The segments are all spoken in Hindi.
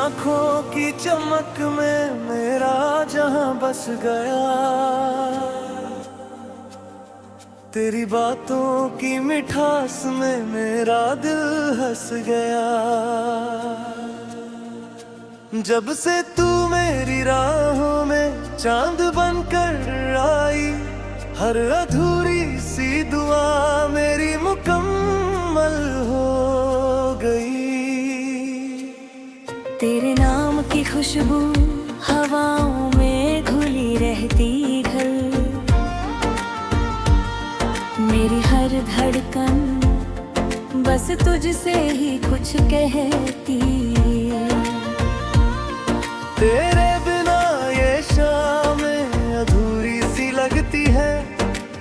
आंखों की चमक में मेरा जहां बस गया, तेरी बातों की मिठास में मेरा दिल हंस गया। जब से तू मेरी राहों में चांद बनकर आई, हर अधूरी सी दुआ मेरी मुकम्मल हो गई। तेरे नाम की खुशबू हवाओं में घुली रहती घर, मेरी हर धड़कन बस तुझसे ही कुछ कहती। तेरे बिना ये शामें अधूरी सी लगती है,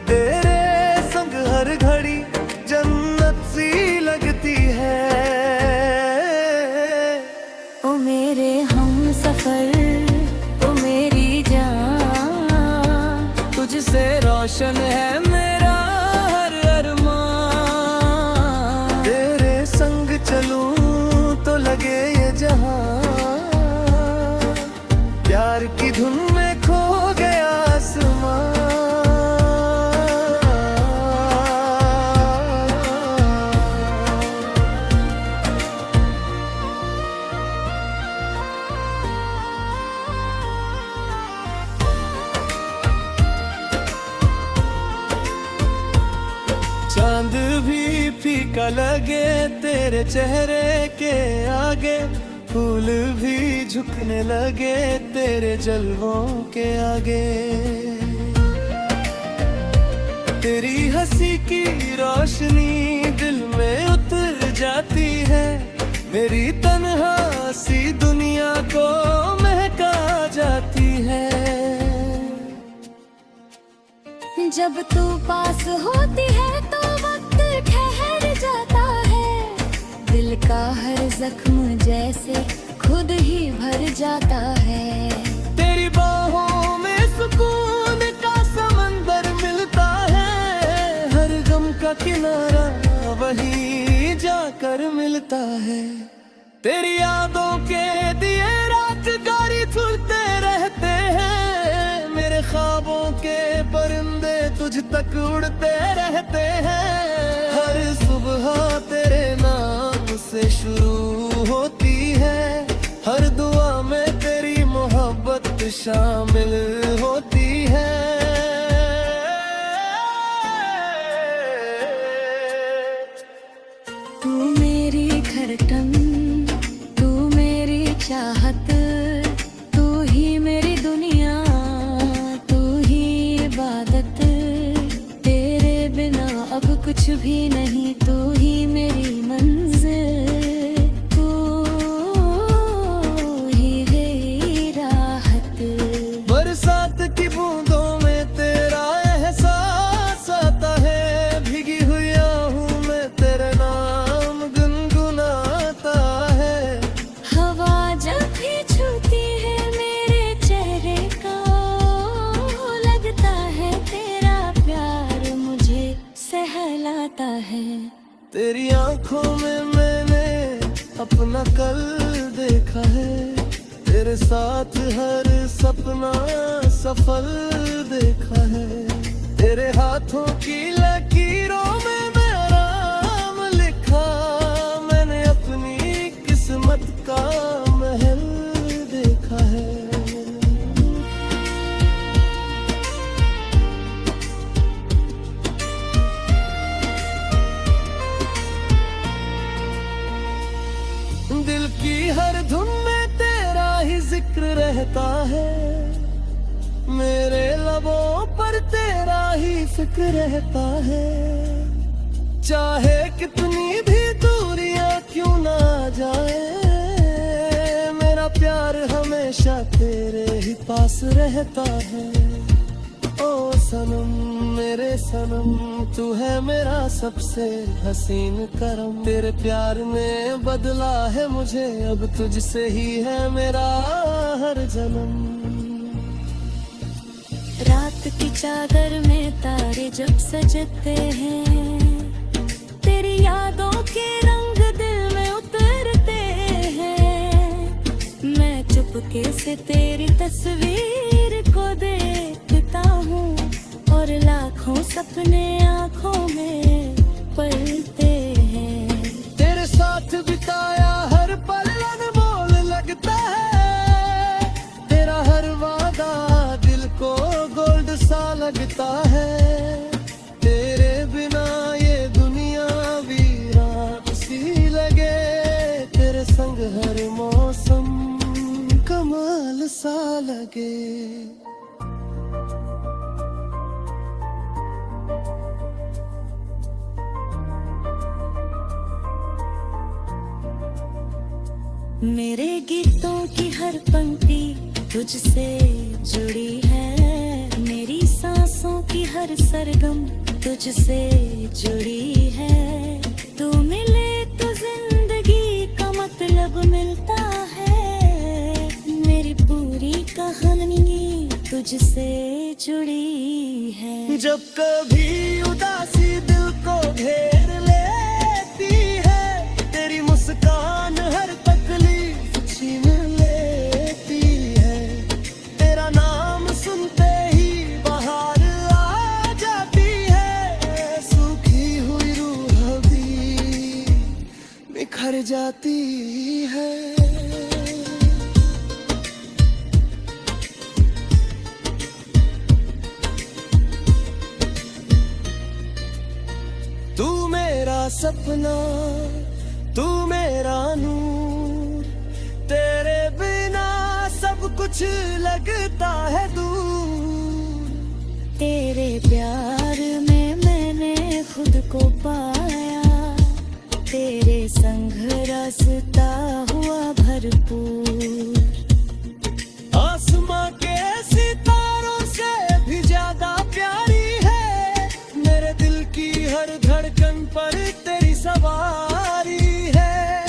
तेरे संग हर घड़ी जन्नत सी लगती है। ओ मेरे हम सफर, ओ मेरी जान, तुझसे रोशन है मेरा हर अरमान। तेरे संग चलूं तो लगे ये जहां, प्यार की धुन में खो गया आसमां। चांद भी फीका लगे तेरे चेहरे के आगे, फूल भी झुकने लगे तेरे जलवों के आगे। तेरी हंसी की रोशनी दिल में उतर जाती है, मेरी तन्हा सी दुनिया को महका जाती है। जब तू पास होती है तो वक्त ठहर जाता है, दिल का हर जख्म जैसे खुद ही भर जाता है। तेरी बाहों में सुकून का समंदर मिलता है, हर गम का किनारा वहीं जाकर मिलता है। तेरी यादों के दिए रात गारी झुलते रहते हैं, मेरे ख्वाबों के परिंदे तुझ तक उड़ते रहते हैं। हर सुबह तेरे नाम से शुरू होती है, हर दुआ में तेरी मोहब्बत शामिल होती है। तू मेरी धड़कन, तू मेरी चाहत, तू ही मेरी दुनिया, तू ही इबादत। तेरे बिना अब कुछ भी नहीं, तू ही मेरी मंजिल, तू ही मेरी राहत। बरसात की बूंदों में तेरा एहसास आता है, भीगी हुई आहूं में तेरे नाम गुनगुनाता है। हवा जब भी छूती है मेरे चेहरे को, लगता है तेरा प्यार मुझे सहलाता है। तेरी आंखों में मैंने अपना कल देखा है, तेरे साथ हर सपना सफल देखा है। तेरे हाथों की लकीरों में मैं आराम लिखा, मैंने अपनी किस्मत का महल देखा है। दिल की हर धुन में तेरा ही जिक्र रहता है, मेरे लबों पर तेरा ही फिक्र रहता है। चाहे कितनी भी दूरियां क्यों ना जाए, मेरा प्यार हमेशा तेरे ही पास रहता है। ओ सनम मेरे सनम, तू है मेरा सबसे हसीन करम। तेरे प्यार ने बदला है मुझे, अब तुझसे ही है मेरा हर जन्म। रात की चादर में तारे जब सजते हैं, तेरी यादों के रंग दिल में उतरते हैं। चुपके से तेरी तस्वीर को देखता हूँ और लाखों सपने आँखों में पलते हैं। तेरे साथ बिताया हर पल अनमोल लगता है, तेरा हर वादा दिल को गोल्ड सा लगता है। तेरे बिना ये दुनिया वीरान सी लगे, तेरे संग हर मौसम कमाल सा लगे। मेरे गीतों की हर पंक्ति तुझसे जुड़ी है, मेरी सांसों की हर सरगम तुझसे जुड़ी है। तू मिले तो जिंदगी का मतलब मिलता है, मेरी पूरी कहानी तुझसे जुड़ी है। जब कभी उदासी दिल को घेर लेती है, तेरी मुस्कान हर तकलीफ छीन लेती है। तेरा नाम सुनते ही बाहर आ जाती है, सूखी हुई रूह भी निखर जाती है। तू मेरा सपना, तू मेरा नूर, तेरे बिना सब कुछ लगता है दूर। तेरे प्यार में मैंने खुद को पाया, तेरे संग रास्ता हुआ भरपूर। आसमां के सितारों से भी ज्यादा प्यारी है, मेरे दिल की हर धड़कन पर तेरी सवारी है।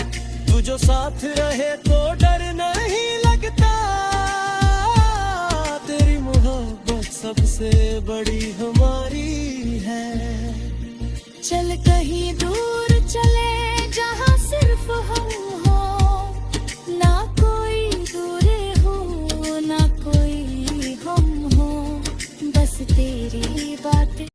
तू जो साथ रहे तो डर नहीं लगता, तेरी मोहब्बत सबसे बड़ी हमारी